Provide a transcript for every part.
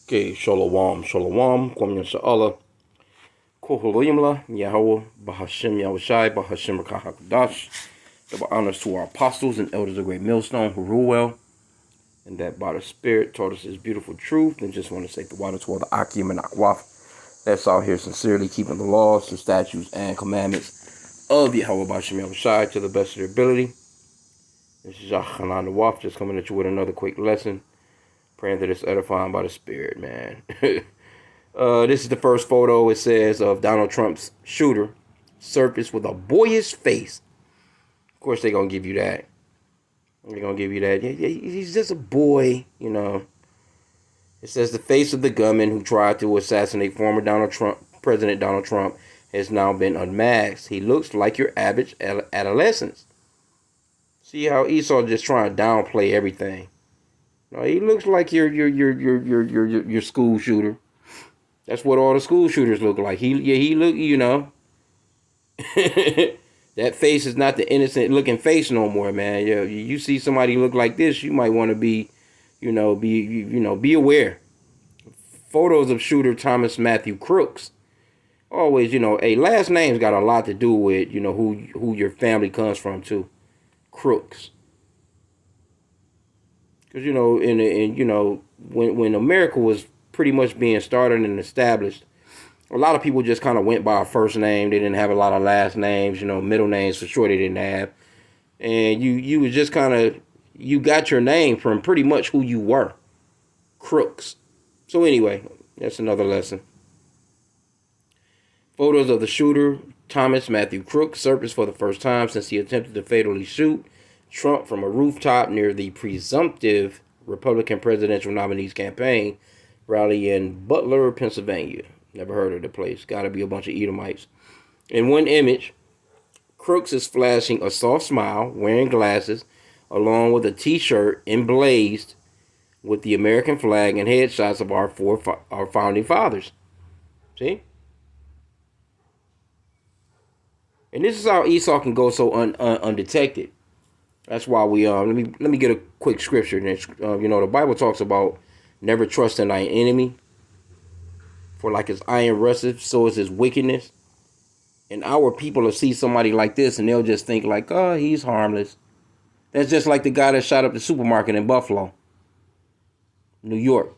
Okay, Shalom, Shalom, Kwam Yasha'Allah, Koholayimla, Yahweh, Bahashim Yahushai, Bahashim Rakahakadash. Double honors to our apostles and elders of Great Millstone who rule well, and that by the Spirit taught us His beautiful truth. And just want to say the water to all the H.I.M and Akwaf that's out here sincerely keeping the laws, the statutes, and commandments of Yahweh Bahashim Yahushai to the best of their ability. This is Yahchanan the Waf, just coming at you with another quick lesson. Praying that it's edifying by the Spirit, man. This is the first photo, it says, of Donald Trump's shooter surfaced with a boyish face. Of course, they're going to give you that. They're going to give you that. Yeah, he's just a boy, you know. It says the face of the gunman who tried to assassinate former President Donald Trump has now been unmasked. He looks like your average adolescent. See how Esau just trying to downplay everything. No, he looks like your school shooter. That's what all the school shooters look like. He look, you know. That face is not the innocent looking face no more, man. You see somebody look like this, you might want to be aware. Photos of shooter Thomas Matthew Crooks. Always, last name's got a lot to do with, who your family comes from too. Crooks. Because, when America was pretty much being started and established, a lot of people just kind of went by a first name. They didn't have a lot of last names, middle names for sure they didn't have. And you was just kind of, you got your name from pretty much who you were. Crooks. So anyway, that's another lesson. Photos of the shooter, Thomas Matthew Crooks, surfaced for the first time since he attempted to fatally shoot Trump from a rooftop near the presumptive Republican presidential nominee's campaign rally in Butler, Pennsylvania. Never heard of the place. Got to be a bunch of Edomites. In one image, Crooks is flashing a soft smile, wearing glasses, along with a t-shirt emblazoned with the American flag and headshots of our founding fathers. See? And this is how Esau can go so undetected. That's why we let me get a quick scripture. The Bible talks about never trusting thy enemy, for like his iron rusteth, so is his wickedness. And our people will see somebody like this and they'll just think like, oh, he's harmless. That's just like the guy that shot up the supermarket in Buffalo, New York.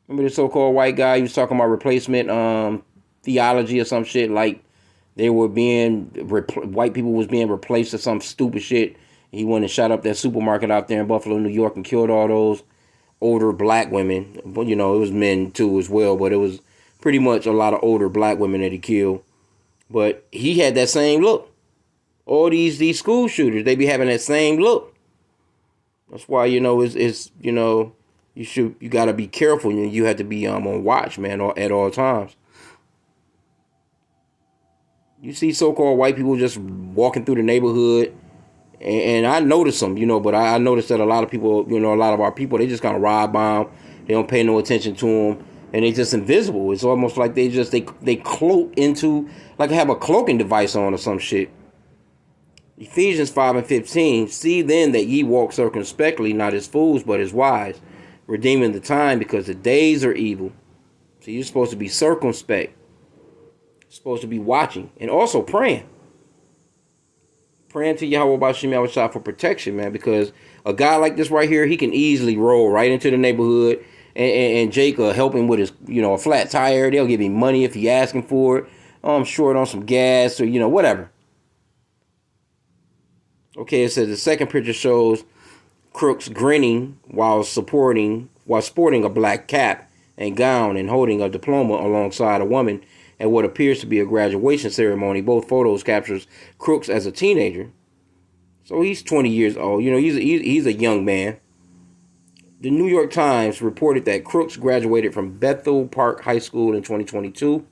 Remember the so-called white guy? He was talking about replacement theology or some shit, like they were white people was being replaced or some stupid shit. He went and shot up that supermarket out there in Buffalo, New York, and killed all those older black women. But it was men too as well, but it was pretty much a lot of older black women that he killed. But he had that same look. All these school shooters, they be having that same look. That's why you gotta be careful. You have to be on watch, man, at all times. You see so-called white people just walking through the neighborhood, and I notice them, but I noticed that a lot of people, a lot of our people, they just kind of ride by them. They don't pay no attention to them, and they just invisible. It's almost like they cloak into, like they have a cloaking device on or some shit. Ephesians 5:15, see then that ye walk circumspectly, not as fools, but as wise, redeeming the time, because the days are evil. So you're supposed to be circumspect. Supposed to be watching and also praying to Yahweh Bahashim Yahushai for protection, man, because a guy like this right here, he can easily roll right into the neighborhood and Jake will help him with his, a flat tire. They'll give him money if he asking for it. I'm short on some gas or, whatever. Okay, it says the second picture shows Crooks grinning while sporting a black cap and gown and holding a diploma alongside a woman at what appears to be a graduation ceremony. Both photos captures Crooks as a teenager. So he's 20 years old. He's a young man. The New York Times reported that Crooks graduated from Bethel Park High School in 2022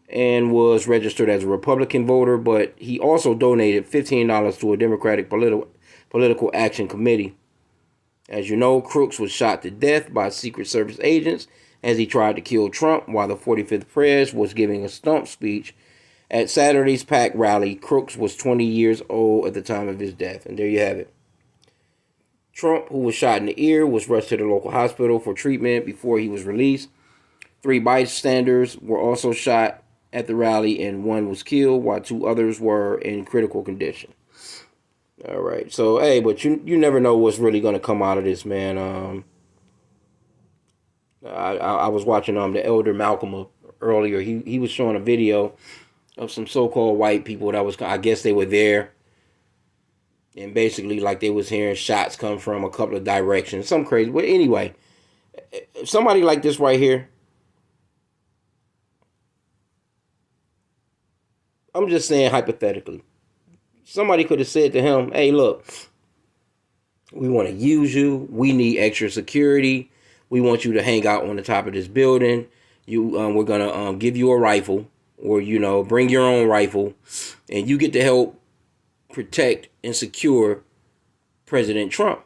and was registered as a Republican voter, but he also donated $15 to a Democratic political action committee. As you know, Crooks was shot to death by Secret Service agents as he tried to kill Trump while the 45th Pres was giving a stump speech at Saturday's PAC rally. Crooks was 20 years old at the time of his death. And there you have it. Trump, who was shot in the ear, was rushed to the local hospital for treatment before he was released. 3 bystanders were also shot at the rally, and 1 was killed, while 2 others were in critical condition. All right, so hey, but you never know what's really gonna come out of this, man. I was watching the elder Malcolm earlier. He was showing a video of some so-called white people that was, I guess they were there, and basically like they was hearing shots come from a couple of directions, some crazy. But anyway, somebody like this right here, I'm just saying hypothetically, somebody could have said to him, hey, look, we want to use you. We need extra security. We want you to hang out on the top of this building. We're gonna give you a rifle, or bring your own rifle, and you get to help protect and secure President Trump.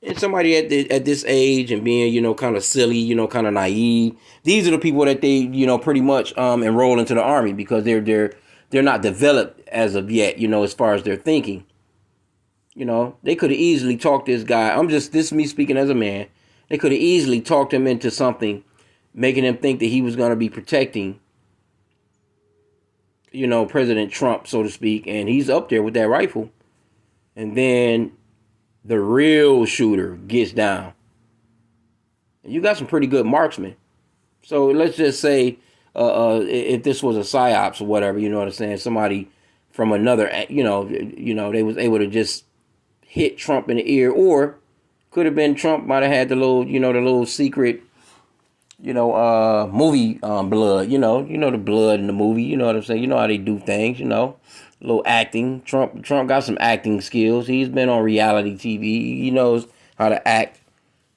And somebody at this age and being kind of silly, kind of naive. These are the people that they pretty much enroll into the army, because they're not developed as of yet, as far as their thinking. They could have easily talked this guy. This is me speaking as a man. They could have easily talked him into something, making him think that he was going to be protecting, President Trump, so to speak. And he's up there with that rifle. And then the real shooter gets down. And you got some pretty good marksmen. So let's just say if this was a psyops or whatever, you know what I'm saying? Somebody from another, they was able to just hit Trump in the ear, or could have been Trump might have had the little secret, movie blood, the blood in the movie, you know what I'm saying? You know how they do things, a little acting. Trump got some acting skills. He's been on reality TV. He knows how to act,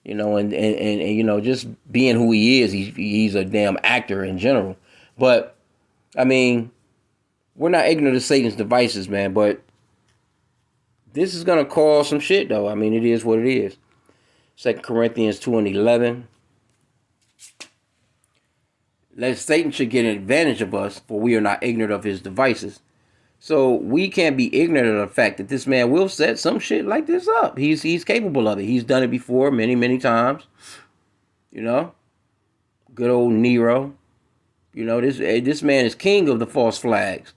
and just being who he is, he's a damn actor in general. But I mean, we're not ignorant of Satan's devices, man, but this is going to cause some shit, though. I mean, it is what it is. 2 Corinthians 2:11. Lest Satan should get an advantage of us, for we are not ignorant of his devices. So we can't be ignorant of the fact that this man will set some shit like this up. He's capable of it. He's done it before many, many times. Good old Nero. This man is king of the false flags.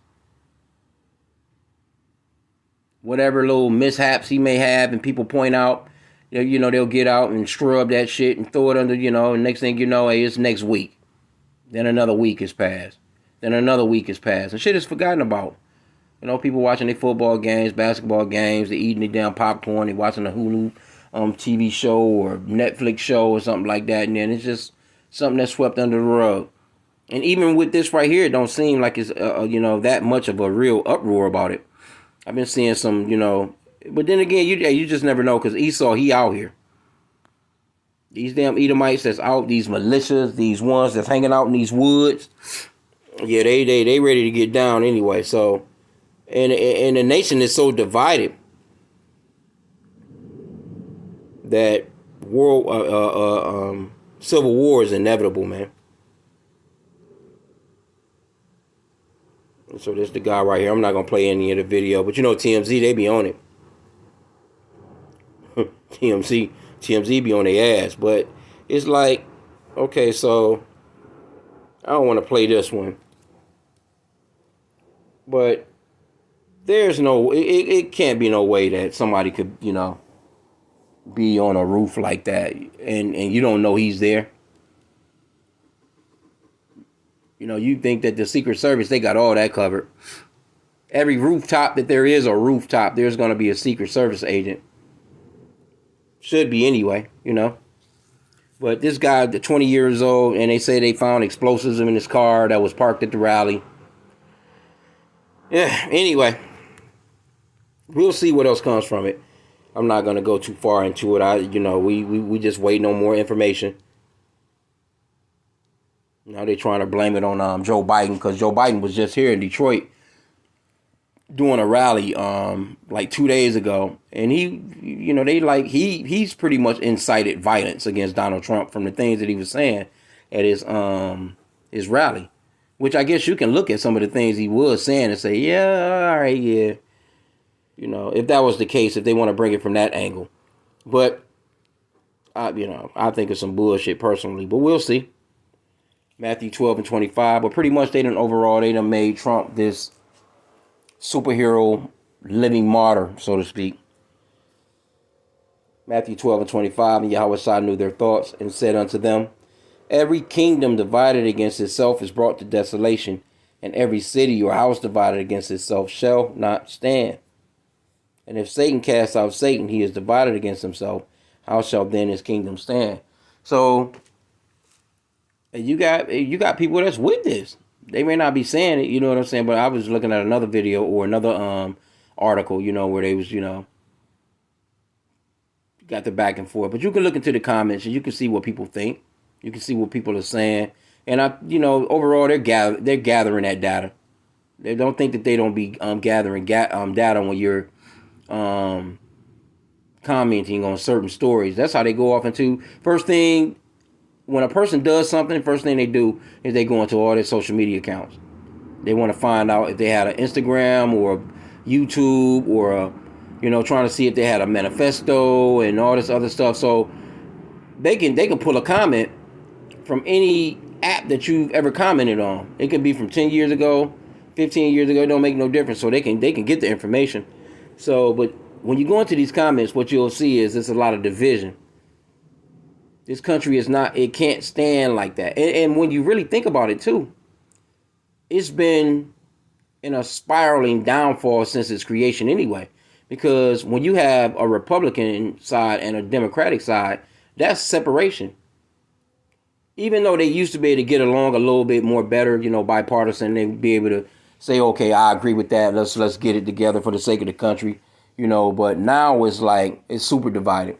Whatever little mishaps he may have and people point out, they'll get out and scrub that shit and throw it under, and next thing you know, hey, it's next week. Then another week has passed. Then another week has passed. And shit is forgotten about. People watching their football games, basketball games, they eating their damn popcorn, they watching a Hulu TV show or Netflix show or something like that, and then it's just something that's swept under the rug. And even with this right here, it don't seem like it's, that much of a real uproar about it. I've been seeing some, but then again, you just never know, because Esau, he out here. These damn Edomites that's out, these militias, these ones that's hanging out in these woods, yeah, they ready to get down anyway. So, and the nation is so divided that civil war is inevitable, man. So this is the guy right here. I'm not going to play any of the video, but TMZ, they be on it. TMZ be on their ass. But it's like, okay, so I don't want to play this one. But there's it can't be no way that somebody could, be on a roof like that and you don't know he's there. You think that the Secret Service, they got all that covered. Every rooftop that there is a rooftop, there's going to be a Secret Service agent. Should be anyway, But this guy, the 20 years old, and they say they found explosives in his car that was parked at the rally. Yeah, anyway. We'll see what else comes from it. I'm not going to go too far into it. We just waiting on more information. Now they're trying to blame it on Joe Biden, because Joe Biden was just here in Detroit doing a rally like 2 days ago, and he's pretty much incited violence against Donald Trump from the things that he was saying at his rally, which I guess you can look at some of the things he was saying and say, yeah, all right, yeah, if that was the case, if they want to bring it from that angle. But I think it's some bullshit personally, but we'll see. Matthew 12 and 25, but pretty much they done made Trump this superhero living martyr, so to speak. Matthew 12 and 25, and Yahweh knew their thoughts and said unto them, every kingdom divided against itself is brought to desolation, and every city or house divided against itself shall not stand. And if Satan cast out Satan, he is divided against himself. How shall then his kingdom stand? So you got people that's with this. They may not be saying it, you know what I'm saying? But I was looking at another video or another article, where they was, got the back and forth. But you can look into the comments and you can see what people think. You can see what people are saying. And overall they're gathering that data. They don't think that they don't be gathering data when you're commenting on certain stories. That's how they go off into. First thing, when a person does something, first thing they do is they go into all their social media accounts. They want to find out if they had an Instagram or YouTube or trying to see if they had a manifesto and all this other stuff. So they can pull a comment from any app that you've ever commented on. It could be from 10 years ago, 15 years ago. It don't make no difference. So they can get the information. So, but when you go into these comments, what you'll see is there's a lot of division. This country it can't stand like that. And when you really think about it too, it's been in a spiraling downfall since its creation anyway. Because when you have a Republican side and a Democratic side, that's separation. Even though they used to be able to get along a little bit more better, bipartisan, they'd be able to say, okay, I agree with that. Let's get it together for the sake of the country, But now it's like it's super divided.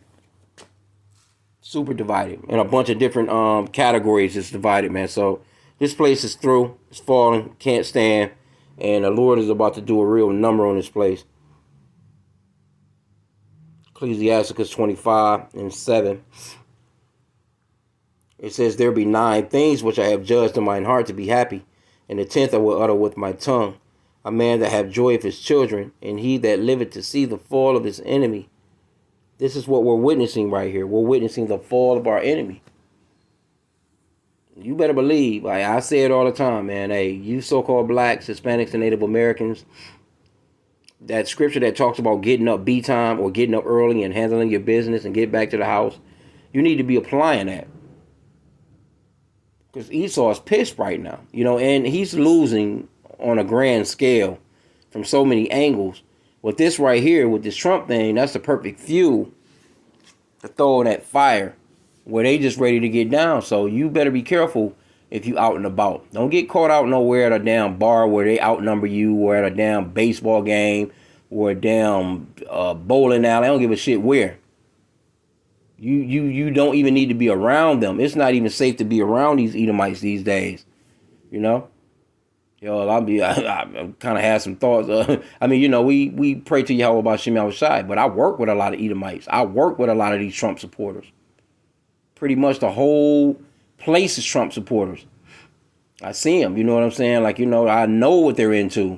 Super divided. In a bunch of different categories, it's divided, man. So this place is through. It's falling. Can't stand. And the Lord is about to do a real number on this place. Ecclesiasticus 25 and 7. It says, there be 9 things which I have judged in mine heart to be happy, and the 10th I will utter with my tongue. A man that have joy of his children, and he that liveth to see the fall of his enemy. This is what we're witnessing right here. We're witnessing the fall of our enemy. You better believe, like I say it all the time, man. Hey, you so-called blacks, Hispanics, and Native Americans, that scripture that talks about getting up B time or getting up early and handling your business and get back to the house, you need to be applying that. Because Esau is pissed right now, and he's losing on a grand scale from so many angles. With this right here, with this Trump thing, that's the perfect fuel to throw in that fire where they just ready to get down. So you better be careful if you out and about. Don't get caught out nowhere at a damn bar where they outnumber you, or at a damn baseball game, or a damn bowling alley. I don't give a shit where. You don't even need to be around them. It's not even safe to be around these Edomites these days. I kind of had some thoughts. We pray to Yahweh about H.I.M, but I work with a lot of Edomites. I work with a lot of these Trump supporters. Pretty much the whole place is Trump supporters. I see them. You know what I'm saying? I know what they're into.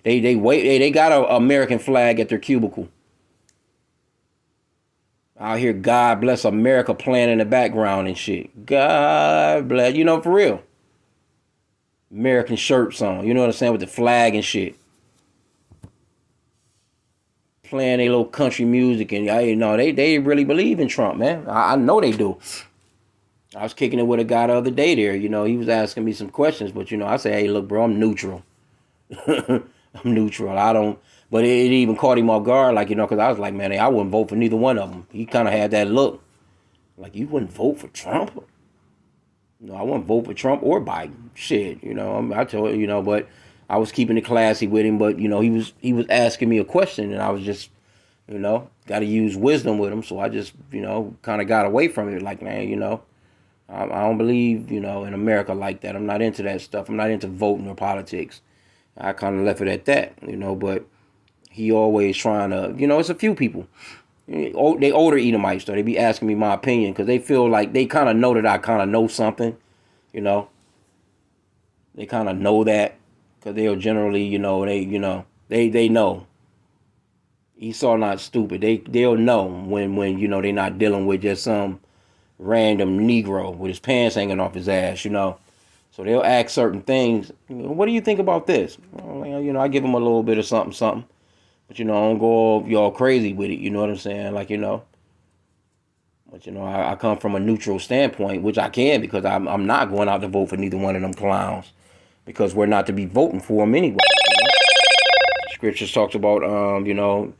They got an American flag at their cubicle. Out here, God bless America playing in the background and shit. God bless, for real. American shirts on, you know what I'm saying, with the flag and shit. Playing their little country music, and they really believe in Trump, man. I know they do. I was kicking it with a guy the other day there, he was asking me some questions, but I say, hey, look, bro, I'm neutral. I'm neutral. I don't. But it even caught him off guard, because I was like, man, I wouldn't vote for neither one of them. He kind of had that look. Like, you wouldn't vote for Trump? No, I wouldn't vote for Trump or Biden. Shit, I told you, but I was keeping it classy with him. But, he was asking me a question, and I was just, got to use wisdom with him. So I just, kind of got away from it. Like, man, I don't believe, in America like that. I'm not into that stuff. I'm not into voting or politics. I kind of left it at that, but he always trying to, it's a few people. They older Edomites, though. They be asking me my opinion because they feel like they kind of know that I kind of know something, They kind of know that because they'll generally, they know. Esau not stupid. They'll know when you know they're not dealing with just some random Negro with his pants hanging off his ass, you know. So they'll ask certain things. What do you think about this? Well, you know, I give them a little bit of something, something. But, you know, I don't go all crazy with it. You know what I'm saying? Like, you know. But, you know, I come from a neutral standpoint, which I can because I'm not going out to vote for neither one of them clowns. Because we're not to be voting for them anyway. You know? Scriptures talks about, you know,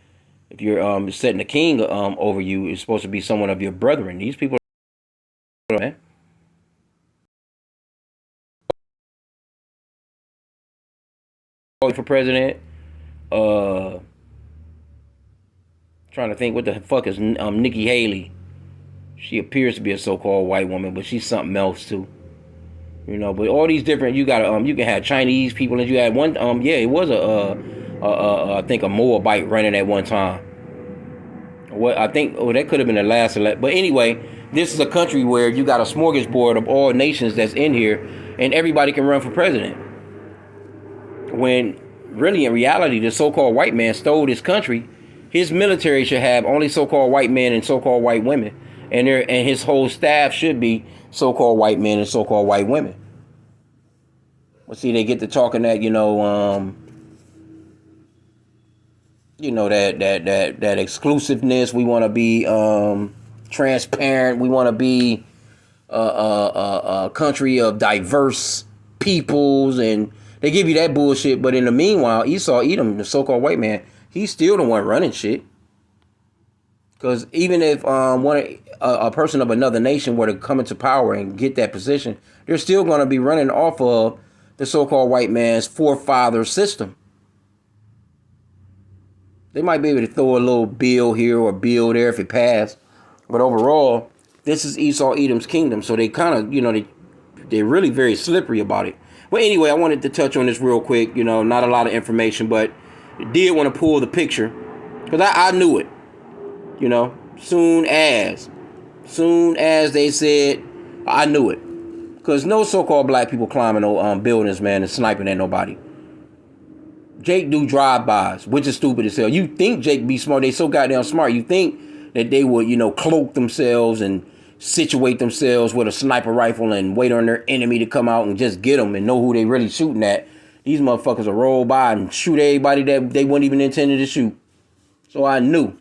if you're setting a king over you, it's supposed to be someone of your brethren. These people, man. For president, trying to think what the fuck is Nikki Haley. She appears to be a so-called white woman, but she's something else too. You know, but all these different, you got you can have Chinese people, and you had one yeah, it was I think a Moabite running at one time. What I think that could have been the last elect, but anyway, this is a country where you got a smorgasbord of all nations that's in here, and everybody can run for president. When really in reality the so-called white man stole this country, his military should have only so-called white men and so-called white women, and his whole staff should be so-called white men and so-called white women. Well, see, they get to talking that, you know, that exclusiveness. We want to be transparent. We want to be a country of diverse peoples, and they give you that bullshit. But in the meanwhile, Esau Edom, the so-called white man, he's still the one running shit. Because even if a person of another nation were to come into power and get that position, they're still going to be running off of the so-called white man's forefather system. They might be able to throw a little bill here or bill there if it passed. But overall, this is Esau Edom's kingdom. So they kind of, you know, they're really very slippery about it. But anyway, I wanted to touch on this real quick. You know, not a lot of information, but I did want to pull the picture. Because I knew it. You know, soon as they said, I knew it. Because no so-called black people climbing no buildings, man, and sniping at nobody. Jake do drive-bys, which is stupid as hell. You think Jake be smart. They so goddamn smart. You think that they would, you know, cloak themselves and situate themselves with a sniper rifle and wait on their enemy to come out and just get them and know who they really shooting at. These motherfuckers will roll by and shoot everybody that they weren't even intended to shoot. So I knew.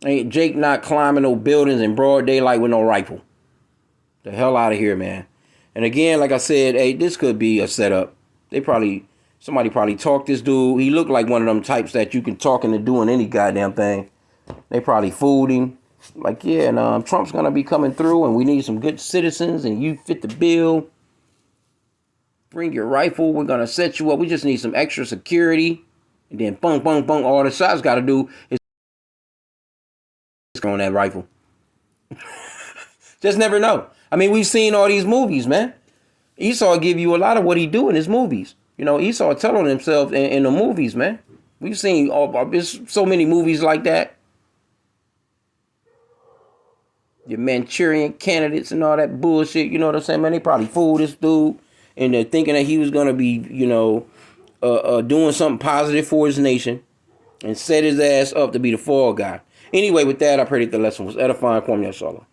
Ain't Jake not climbing no buildings in broad daylight with no rifle. The hell out of here, man. And again, like I said, hey, this could be a setup. Somebody probably talked this dude. He looked like one of them types that you can talk into doing any goddamn thing. They probably fooled him. Like, yeah, and Trump's going to be coming through, and we need some good citizens, and you fit the bill. Bring your rifle. We're going to set you up. We just need some extra security. And then, bung, bung, bung. All the shots got to do is on that rifle. Just never know. I mean, we've seen all these movies, man. Esau give you a lot of what he do in his movies. You know, Esau telling himself in the movies, man. We've seen there's so many movies like that. Your Manchurian candidates and all that bullshit. You know what I'm saying, man? They probably fooled this dude into thinking that he was going to be, you know, doing something positive for his nation and set his ass up to be the fall guy. Anyway, with that, I pray that the lesson was edifying. Kwame Yashala.